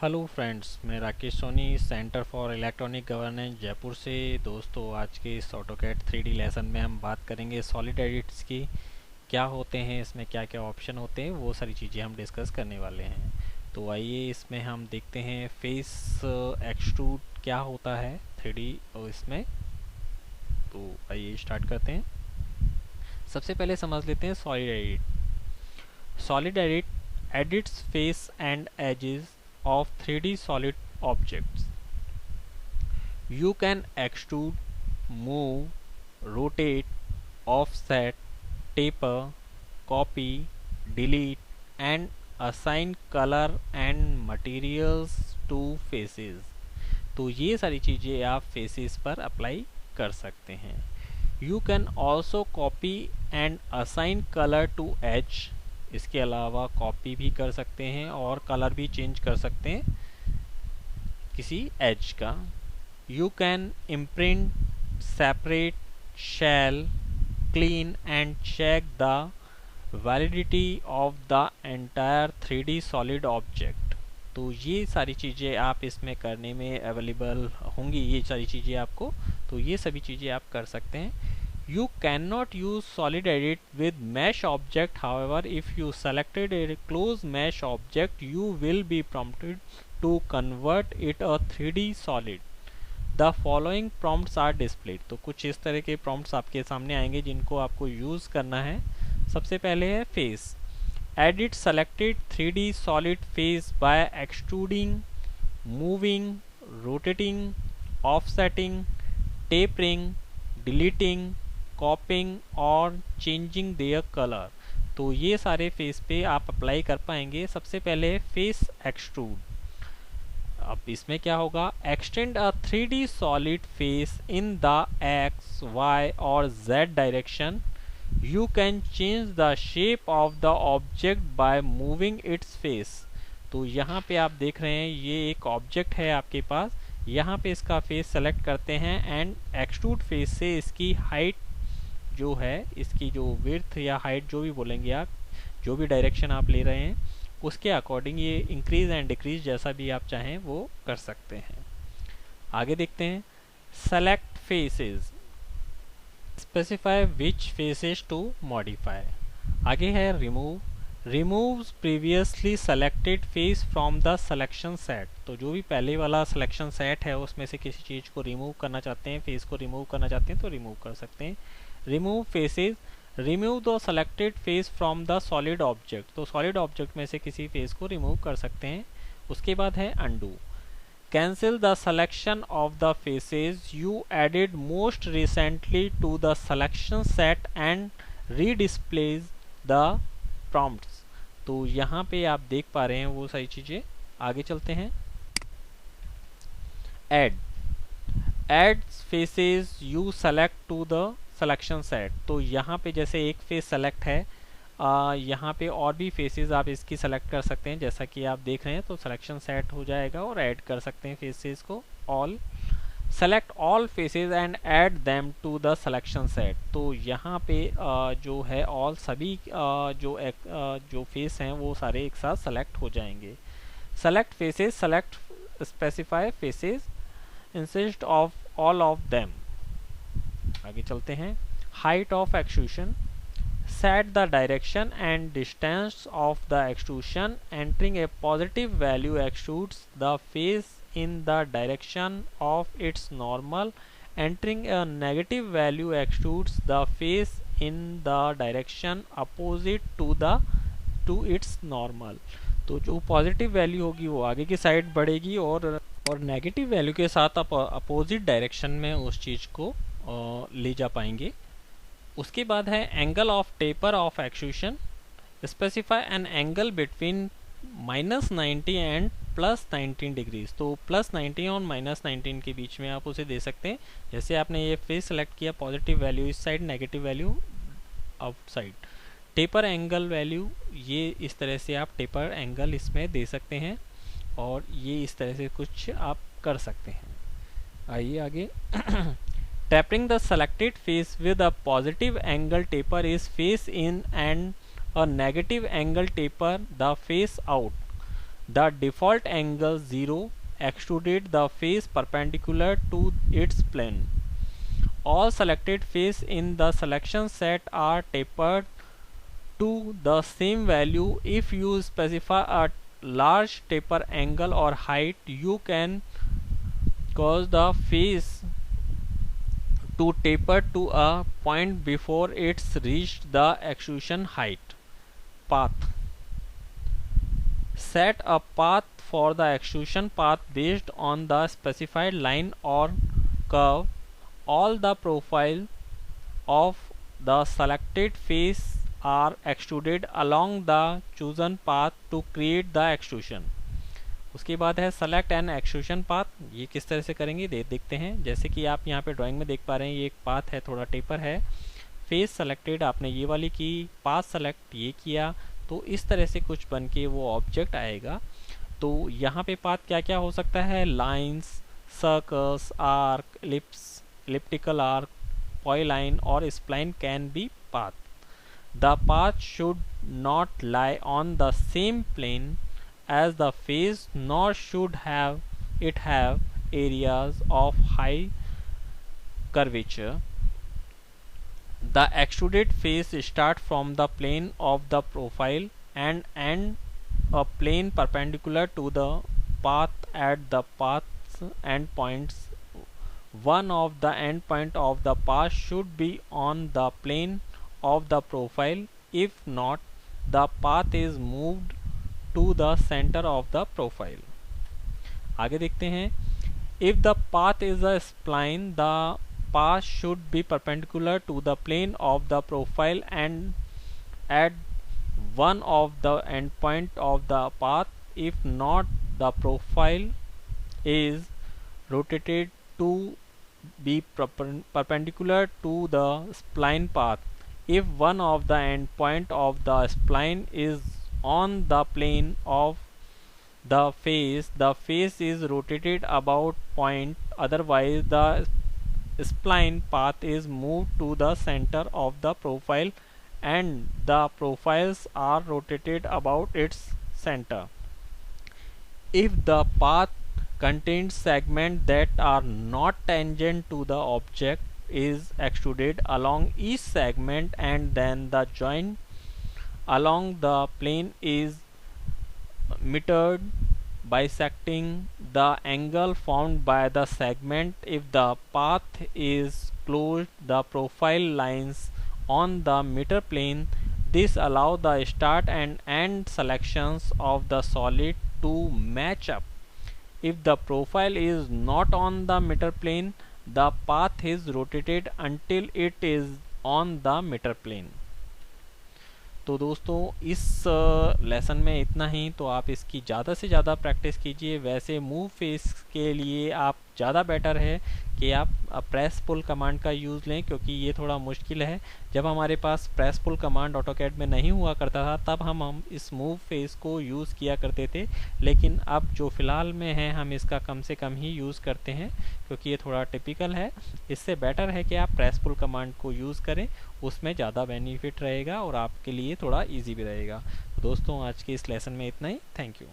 Hello friends, मैं Rakesh Soni centre for electronic governance Jaipur से। दोस्तों, आज के इस ऑटोकैड 3D लेसन में हम बात करेंगे सॉलिड एडिट्स की। क्या होते हैं इसमें, क्या क्या ऑप्शन होते हैं, वो सारी चीज़ें हम डिस्कस करने वाले हैं। तो आइए इसमें हम देखते हैं फेस एक्सट्रूड क्या होता है 3D और इसमें। तो आइए स्टार्ट करते हैं। सबसे पहले समझ लेते हैं solid edit. Solid edit edits face and edges of 3D solid objects. You can extrude, move, rotate, offset, taper, copy, delete and assign color and materials to faces. तो ये सारी चीज़ें आप फेसेस पर अप्लाई कर सकते हैं। You can also copy and assign color to edge. इसके अलावा कॉपी भी कर सकते हैं और कलर भी चेंज कर सकते हैं किसी एज का। You can imprint, separate, shell, clean and check the validity of the entire 3D solid object. तो ये सारी चीज़ें आप इसमें करने में अवेलेबल होंगी, ये सारी चीज़ें आपको, तो ये सभी चीज़ें आप कर सकते हैं। You cannot use solid edit with mesh object. However, if you selected a close mesh object, you will be prompted to convert it a 3D solid. The following prompts are displayed. तो कुछ इस तरह के prompts आपके सामने आएंगे जिनको आपको यूज़ करना है। सबसे पहले है face. Edit selected 3D solid face by extruding, moving, rotating, offsetting, tapering, deleting, कॉपिंग और चेंजिंग देयर कलर। तो ये सारे फेस पे आप अप्लाई कर पाएंगे। सबसे पहले फेस एक्सट्रूड। अब इसमें क्या होगा, extend a 3D solid face in the X, Y और Z direction. You can change the shape of the object by moving its face. तो यहाँ पे आप देख रहे हैं ये एक ऑब्जेक्ट है आपके पास, यहाँ पे इसका फेस सेलेक्ट करते हैं एंड एक्सट्रूड फेस से इसकी हाइट जो है, इसकी जो विड्थ या हाइट जो भी बोलेंगे आप, जो भी डायरेक्शन आप ले रहे हैं उसके अकॉर्डिंग ये इंक्रीज एंड डिक्रीज जैसा भी आप चाहें वो कर सकते हैं। आगे देखते हैं select faces, specify which faces to modify. आगे है remove, removes previously selected face from the selection set. तो जो भी पहले वाला सिलेक्शन सेट है उसमें से किसी चीज़ को रिमूव करना चाहते हैं, फेस को रिमूव करना चाहते हैं तो रिमूव कर सकते हैं। Remove faces, remove the selected face from the solid object. तो सॉलिड ऑब्जेक्ट में से किसी फेस को रिमूव कर सकते हैं। उसके बाद है undo, cancel the selection of the faces you added most recently to the selection set and redisplays the prompts. तो यहाँ पे आप देख पा रहे हैं वो सारी चीज़ें। आगे चलते हैं add faces you select to the selection set. तो यहाँ पे जैसे एक फेस सेलेक्ट है, यहाँ पे और भी फेसेस आप इसकी सेलेक्ट कर सकते हैं जैसा कि आप देख रहे हैं। तो सिलेक्शन सेट हो जाएगा और ऐड कर सकते हैं फेसेस को। All, select all faces and add them to the selection set. तो यहाँ पे जो है ऑल सभी जो फेस हैं वो सारे एक साथ सेलेक्ट हो जाएंगे। Select faces, select specify faces instead of all of them. आगे चलते हैं height of extrusion, set the direction and distance of the extrusion, entering a positive value extrudes the face in the direction of its normal, entering a negative value extrudes the face in the direction opposite to its normal। तो जो positive value होगी वो आगे की side बढ़ेगी और negative value के साथ आप अपोजिट डायरेक्शन में उस चीज़ को ले जा पाएंगे। उसके बाद है angle of taper of extrusion, specify an angle between -90 and +19 degrees. तो +19 और -19 के बीच में आप उसे दे सकते हैं। जैसे आपने ये फेस सेलेक्ट किया, पॉजिटिव वैल्यू इस side, negative value outside. Taper angle value, ये इस तरह से आप टेपर एंगल इसमें दे सकते हैं और ये इस तरह से कुछ आप कर सकते हैं। आइए आगे tapping the selected face with a positive angle taper is face in and a negative angle taper the face out. the default angle 0 extruded the face perpendicular to its plane. All selected face in the selection set are tapered to the same value. If you specify a large taper angle or height, you can cause the face to taper to a point before it's reached the extrusion height. Path. Set a path for the extrusion path based on the specified line or curve. All the profile of the selected face are extruded along the chosen path to create the extrusion. उसके बाद है select N extrusion path. ये किस तरह से करेंगे देखते हैं. जैसे कि आप यहाँ पे ड्राइंग में देख पा रहे हैं, ये एक पाथ है, थोड़ा टेपर है. फेस सेलेक्टेड आपने ये वाली की, पाथ सेलेक्ट ये किया, तो इस तरह से कुछ बन के वो ऑब्जेक्ट आएगा. तो यहाँ पे पाथ क्या क्या हो सकता है? Lines, circles, arc, ellipse, elliptical arc, polyline or spline can be path. The path should not lie on the same plane as the face, nor should it have areas of high curvature. The extruded face starts from the plane of the profile and end a plane perpendicular to the path at the path's endpoints. One of the endpoint of the path should be on the plane of the profile. If not, the path is moved to the center of the profile. आगे देखते हैं. If the path is a spline, the path should be perpendicular to the plane of the profile and at one of the endpoint of the path. If not, the profile is rotated to be perpendicular to the spline path. If one of the endpoint of the spline is on the plane of the face is rotated about point. Otherwise, the spline path is moved to the center of the profile and the profiles are rotated about its center. If the path contains segments that are not tangent to the object, is extruded along each segment and then the joint along the plane is metered, bisecting the angle formed by the segment. If the path is closed, the profile lines on the meter plane. This allows the start and end selections of the solid to match up. If the profile is not on the meter plane, the path is rotated until it is on the meter plane. तो दोस्तों इस lesson में इतना ही. तो आप इसकी ज़्यादा से ज़्यादा प्रैक्टिस कीजिए. वैसे मूव फेस के लिए आप ज़्यादा बेटर है कि आप प्रेस पुल कमांड का यूज़ लें, क्योंकि ये थोड़ा मुश्किल है. जब हमारे पास प्रेस पुल कमांड ऑटोकैड में नहीं हुआ करता था, तब हम इस मूव फेस को यूज़ किया करते थे. लेकिन अब जो फ़िलहाल में है, हम इसका कम से कम ही यूज़ करते हैं, क्योंकि ये थोड़ा टिपिकल है. इससे बेटर है कि आप प्रेस पुल कमांड को यूज़ करें, उसमें ज़्यादा बेनिफिट रहेगा और आपके लिए थोड़ा ईजी भी रहेगा. दोस्तों आज के इस लेसन में इतना ही. Thank you.